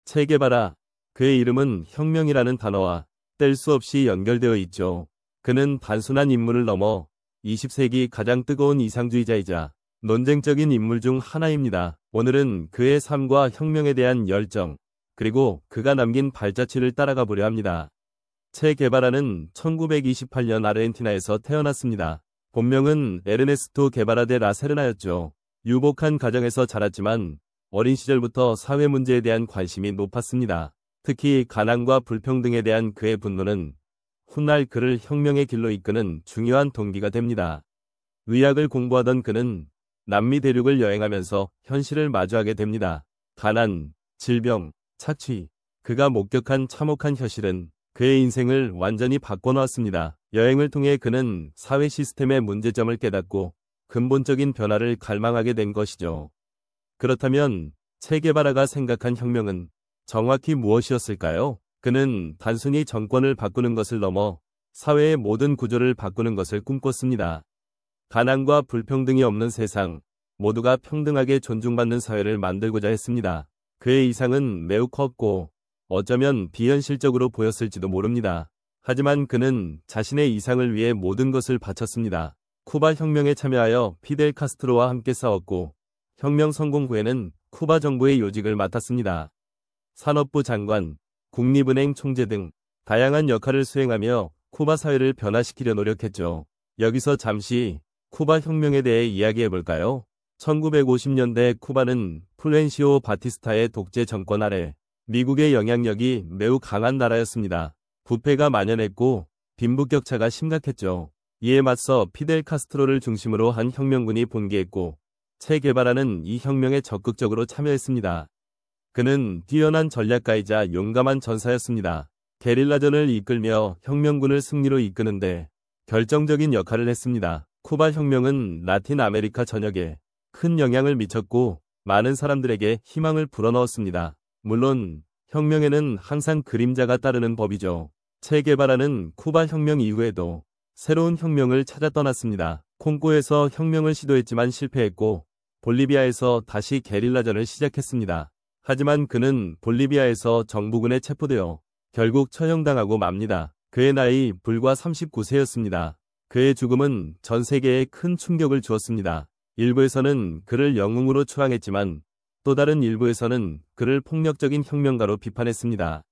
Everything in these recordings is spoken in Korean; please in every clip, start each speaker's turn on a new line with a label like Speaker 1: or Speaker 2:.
Speaker 1: 체게바라, 그의 이름은 혁명이라는 단어와 뗄 수 없이 연결되어 있죠. 그는 단순한 인물을 넘어 20세기 가장 뜨거운 이상주의자이자 논쟁적인 인물 중 하나입니다. 오늘은 그의 삶과 혁명에 대한 열정, 그리고 그가 남긴 발자취를 따라가 보려 합니다. 체 게바라는 1928년 아르헨티나에서 태어났습니다. 본명은 에르네스토 게바라 데 라 세르나였죠. 유복한 가정에서 자랐지만 어린 시절부터 사회 문제에 대한 관심이 높았습니다. 특히 가난과 불평등에 대한 그의 분노는 훗날 그를 혁명의 길로 이끄는 중요한 동기가 됩니다. 의학을 공부하던 그는 남미 대륙을 여행하면서 현실을 마주하게 됩니다. 가난, 질병, 착취, 그가 목격한 참혹한 현실은 그의 인생을 완전히 바꿔놓았습니다. 여행을 통해 그는 사회 시스템의 문제점을 깨닫고 근본적인 변화를 갈망하게 된 것이죠. 그렇다면 체 게바라가 생각한 혁명은 정확히 무엇이었을까요? 그는 단순히 정권을 바꾸는 것을 넘어 사회의 모든 구조를 바꾸는 것을 꿈꿨습니다. 가난과 불평등이 없는 세상, 모두가 평등하게 존중받는 사회를 만들고자 했습니다. 그의 이상은 매우 컸고 어쩌면 비현실적으로 보였을지도 모릅니다. 하지만 그는 자신의 이상을 위해 모든 것을 바쳤습니다. 쿠바 혁명에 참여하여 피델 카스트로와 함께 싸웠고 혁명 성공 후에는 쿠바 정부의 요직을 맡았습니다. 산업부 장관, 국립은행 총재 등 다양한 역할을 수행하며 쿠바 사회를 변화시키려 노력했죠. 여기서 잠시 쿠바 혁명에 대해 이야기해 볼까요? 1950년대 쿠바는 플루엔시오 바티스타의 독재 정권 아래 미국의 영향력이 매우 강한 나라였습니다. 부패가 만연했고 빈부격차가 심각했죠. 이에 맞서 피델 카스트로를 중심으로 한 혁명군이 본계했고 체 게바라는 이 혁명에 적극적으로 참여했습니다. 그는 뛰어난 전략가이자 용감한 전사였습니다. 게릴라전을 이끌며 혁명군을 승리로 이끄는데 결정적인 역할을 했습니다. 쿠바 혁명은 라틴 아메리카 전역에 큰 영향을 미쳤고 많은 사람들에게 희망을 불어넣었습니다. 물론 혁명에는 항상 그림자가 따르는 법이죠. 체 게바라는 쿠바 혁명 이후에도 새로운 혁명을 찾아 떠났습니다. 콩고에서 혁명을 시도했지만 실패했고 볼리비아에서 다시 게릴라전을 시작했습니다. 하지만 그는 볼리비아에서 정부군에 체포되어 결국 처형당하고 맙니다. 그의 나이 불과 39세였습니다. 그의 죽음은 전 세계에 큰 충격을 주었습니다. 일부에서는 그를 영웅으로 추앙했지만 또 다른 일부에서는 그를 폭력적인 혁명가로 비판했습니다.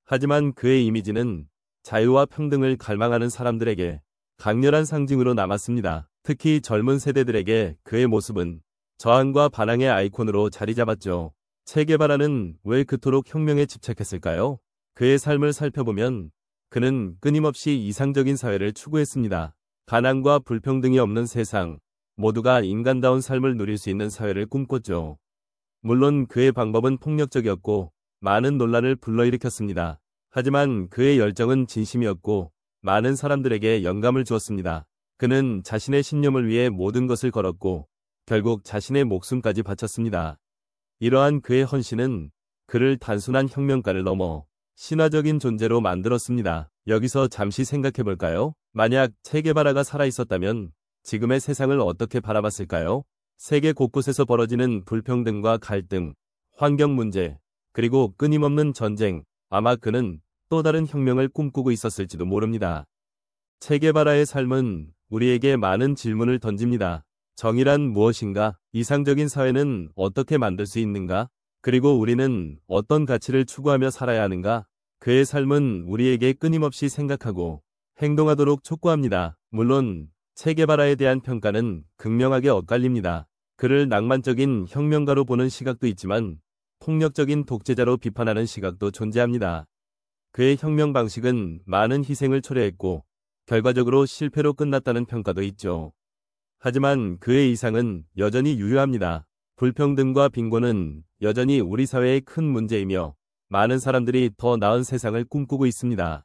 Speaker 1: 하지만 그의 이미지는 자유와 평등을 갈망하는 사람들에게 강렬한 상징으로 남았습니다. 특히 젊은 세대들에게 그의 모습은 저항과 반항의 아이콘으로 자리 잡았죠. 체 게바라는 왜 그토록 혁명에 집착했을까요? 그의 삶을 살펴보면 그는 끊임없이 이상적인 사회를 추구했습니다. 가난과 불평등이 없는 세상, 모두가 인간다운 삶을 누릴 수 있는 사회를 꿈꿨죠. 물론 그의 방법은 폭력적이었고 많은 논란을 불러일으켰습니다. 하지만 그의 열정은 진심이었고 많은 사람들에게 영감을 주었습니다. 그는 자신의 신념을 위해 모든 것을 걸었고 결국 자신의 목숨까지 바쳤습니다. 이러한 그의 헌신은 그를 단순한 혁명가를 넘어 신화적인 존재로 만들었습니다. 여기서 잠시 생각해 볼까요? 만약 체 게바라가 살아있었다면 지금의 세상을 어떻게 바라봤을까요? 세계 곳곳에서 벌어지는 불평등과 갈등, 환경 문제, 그리고 끊임없는 전쟁, 아마 그는 또 다른 혁명을 꿈꾸고 있었을지도 모릅니다. 체 게바라의 삶은 우리에게 많은 질문을 던집니다. 정의란 무엇인가? 이상적인 사회는 어떻게 만들 수 있는가? 그리고 우리는 어떤 가치를 추구하며 살아야 하는가? 그의 삶은 우리에게 끊임없이 생각하고 행동하도록 촉구합니다. 물론 체 게바라에 대한 평가는 극명하게 엇갈립니다. 그를 낭만적인 혁명가로 보는 시각도 있지만 폭력적인 독재자로 비판하는 시각도 존재합니다. 그의 혁명 방식은 많은 희생을 초래했고 결과적으로 실패로 끝났다는 평가도 있죠. 하지만 그의 이상은 여전히 유효합니다. 불평등과 빈곤은 여전히 우리 사회의 큰 문제이며 많은 사람들이 더 나은 세상을 꿈꾸고 있습니다.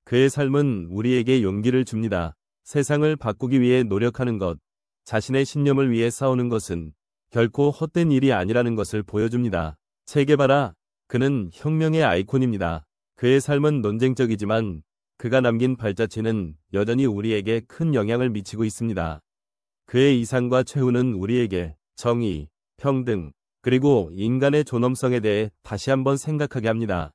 Speaker 1: 그의 삶은 우리에게 용기를 줍니다. 세상을 바꾸기 위해 노력하는 것, 자신의 신념을 위해 싸우는 것은 결코 헛된 일이 아니라는 것을 보여줍니다. 체 게바라, 그는 혁명의 아이콘입니다. 그의 삶은 논쟁적이지만 그가 남긴 발자취는 여전히 우리에게 큰 영향을 미치고 있습니다. 그의 이상과 최후는 우리에게 정의, 평등, 그리고 인간의 존엄성에 대해 다시 한번 생각하게 합니다.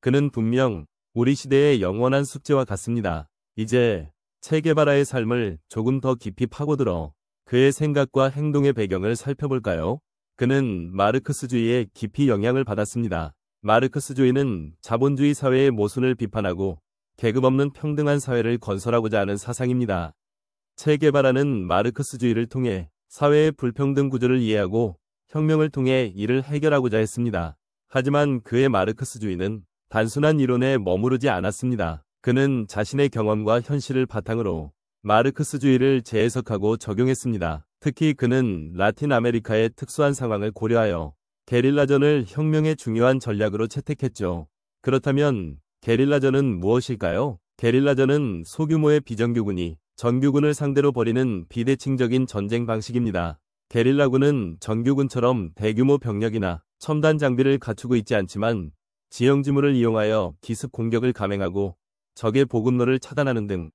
Speaker 1: 그는 분명 우리 시대의 영원한 숙제와 같습니다. 이제 체게바라의 삶을 조금 더 깊이 파고들어 그의 생각과 행동의 배경을 살펴볼까요? 그는 마르크스주의에 깊이 영향을 받았습니다. 마르크스주의는 자본주의 사회의 모순을 비판하고 계급 없는 평등한 사회를 건설하고자 하는 사상입니다. 체게바라는 마르크스주의를 통해 사회의 불평등 구조를 이해하고 혁명을 통해 이를 해결하고자 했습니다. 하지만 그의 마르크스주의는 단순한 이론에 머무르지 않았습니다. 그는 자신의 경험과 현실을 바탕으로 마르크스주의를 재해석하고 적용했습니다. 특히 그는 라틴 아메리카의 특수한 상황을 고려하여 게릴라전을 혁명의 중요한 전략으로 채택했죠. 그렇다면 게릴라전은 무엇일까요? 게릴라전은 소규모의 비정규군이 정규군을 상대로 벌이는 비대칭적인 전쟁 방식입니다. 게릴라군은 정규군처럼 대규모 병력이나 첨단 장비를 갖추고 있지 않지만 지형지물을 이용하여 기습 공격을 감행하고 적의 보급로를 차단하는 등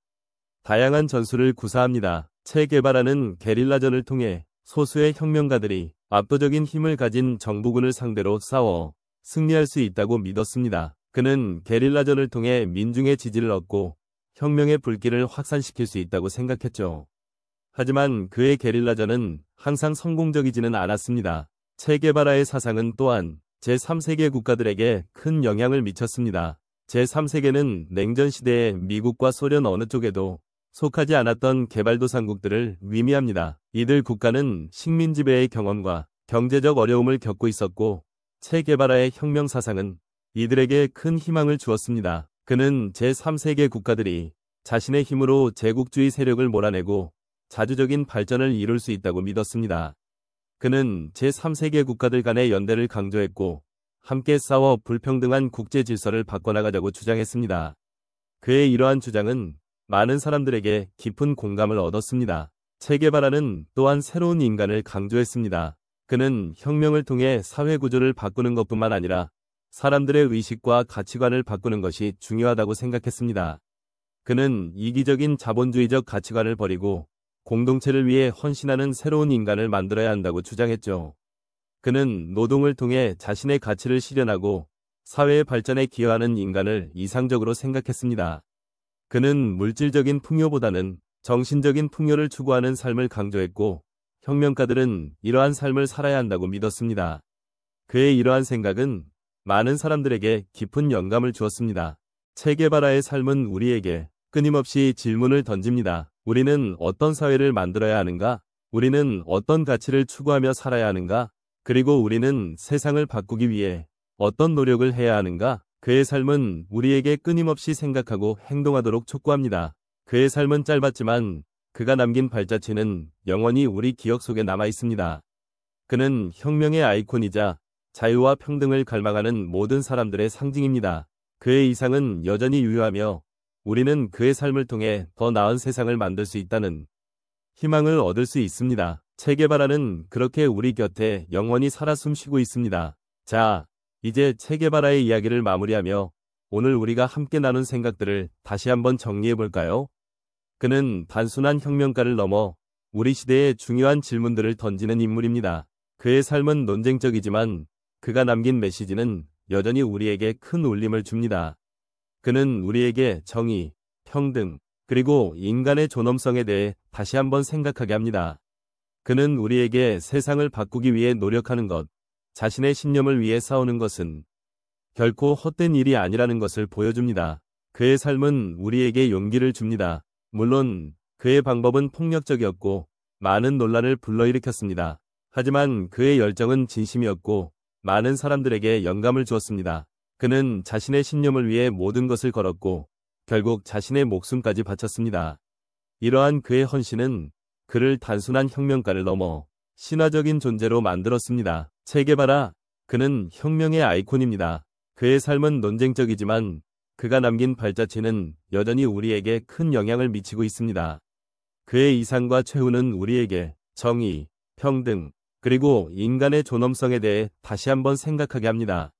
Speaker 1: 다양한 전술을 구사합니다. 체게바라는 게릴라전을 통해 소수의 혁명가들이 압도적인 힘을 가진 정부군을 상대로 싸워 승리할 수 있다고 믿었습니다. 그는 게릴라전을 통해 민중의 지지를 얻고 혁명의 불길을 확산시킬 수 있다고 생각했죠. 하지만 그의 게릴라전은 항상 성공적이지는 않았습니다. 체게바라의 사상은 또한 제3세계 국가들에게 큰 영향을 미쳤습니다. 제3세계는 냉전 시대에 미국과 소련 어느 쪽에도 속하지 않았던 개발도상국들을 의미합니다. 이들 국가는 식민 지배의 경험과 경제적 어려움을 겪고 있었고 체게바라의 혁명 사상은 이들에게 큰 희망을 주었습니다. 그는 제3세계 국가들이 자신의 힘으로 제국주의 세력을 몰아내고 자주적인 발전을 이룰 수 있다고 믿었습니다. 그는 제3세계 국가들 간의 연대를 강조했고 함께 싸워 불평등한 국제 질서를 바꿔나가자고 주장했습니다. 그의 이러한 주장은 많은 사람들에게 깊은 공감을 얻었습니다. 체게바라는 또한 새로운 인간을 강조했습니다. 그는 혁명을 통해 사회 구조를 바꾸는 것뿐만 아니라 사람들의 의식과 가치관을 바꾸는 것이 중요하다고 생각했습니다. 그는 이기적인 자본주의적 가치관을 버리고 공동체를 위해 헌신하는 새로운 인간을 만들어야 한다고 주장했죠. 그는 노동을 통해 자신의 가치를 실현하고 사회의 발전에 기여하는 인간을 이상적으로 생각했습니다. 그는 물질적인 풍요보다는 정신적인 풍요를 추구하는 삶을 강조했고 혁명가들은 이러한 삶을 살아야 한다고 믿었습니다. 그의 이러한 생각은 많은 사람들에게 깊은 영감을 주었습니다. 체게바라의 삶은 우리에게 끊임없이 질문을 던집니다. 우리는 어떤 사회를 만들어야 하는가? 우리는 어떤 가치를 추구하며 살아야 하는가? 그리고 우리는 세상을 바꾸기 위해 어떤 노력을 해야 하는가? 그의 삶은 우리에게 끊임없이 생각하고 행동하도록 촉구합니다. 그의 삶은 짧았지만 그가 남긴 발자취는 영원히 우리 기억 속에 남아 있습니다. 그는 혁명의 아이콘이자 자유와 평등을 갈망하는 모든 사람들의 상징입니다. 그의 이상은 여전히 유효하며 우리는 그의 삶을 통해 더 나은 세상을 만들 수 있다는 희망을 얻을 수 있습니다. 체게바라는 그렇게 우리 곁에 영원히 살아 숨쉬고 있습니다. 자, 이제 체게바라의 이야기를 마무리하며 오늘 우리가 함께 나눈 생각들을 다시 한번 정리해볼까요? 그는 단순한 혁명가를 넘어 우리 시대의 중요한 질문들을 던지는 인물입니다. 그의 삶은 논쟁적이지만 그가 남긴 메시지는 여전히 우리에게 큰 울림을 줍니다. 그는 우리에게 정의, 평등, 그리고 인간의 존엄성에 대해 다시 한번 생각하게 합니다. 그는 우리에게 세상을 바꾸기 위해 노력하는 것, 자신의 신념을 위해 싸우는 것은 결코 헛된 일이 아니라는 것을 보여줍니다. 그의 삶은 우리에게 용기를 줍니다. 물론 그의 방법은 폭력적이었고 많은 논란을 불러일으켰습니다. 하지만 그의 열정은 진심이었고 많은 사람들에게 영감을 주었습니다. 그는 자신의 신념을 위해 모든 것을 걸었고 결국 자신의 목숨까지 바쳤습니다. 이러한 그의 헌신은 그를 단순한 혁명가를 넘어 신화적인 존재로 만들었습니다. 체게바라, 그는 혁명의 아이콘입니다. 그의 삶은 논쟁적이지만 그가 남긴 발자취는 여전히 우리에게 큰 영향을 미치고 있습니다. 그의 이상과 최후는 우리에게 정의, 평등, 그리고 인간의 존엄성에 대해 다시 한번 생각하게 합니다.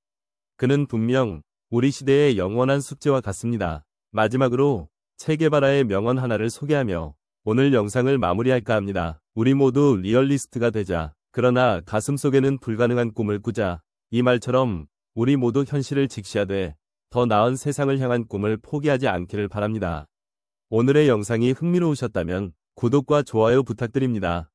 Speaker 1: 그는 분명 우리 시대의 영원한 숙제와 같습니다. 마지막으로 체게바라의 명언 하나를 소개하며 오늘 영상을 마무리할까 합니다. 우리 모두 리얼리스트가 되자. 그러나 가슴속에는 불가능한 꿈을 꾸자. 이 말처럼 우리 모두 현실을 직시하되 더 나은 세상을 향한 꿈을 포기하지 않기를 바랍니다. 오늘의 영상이 흥미로우셨다면 구독과 좋아요 부탁드립니다.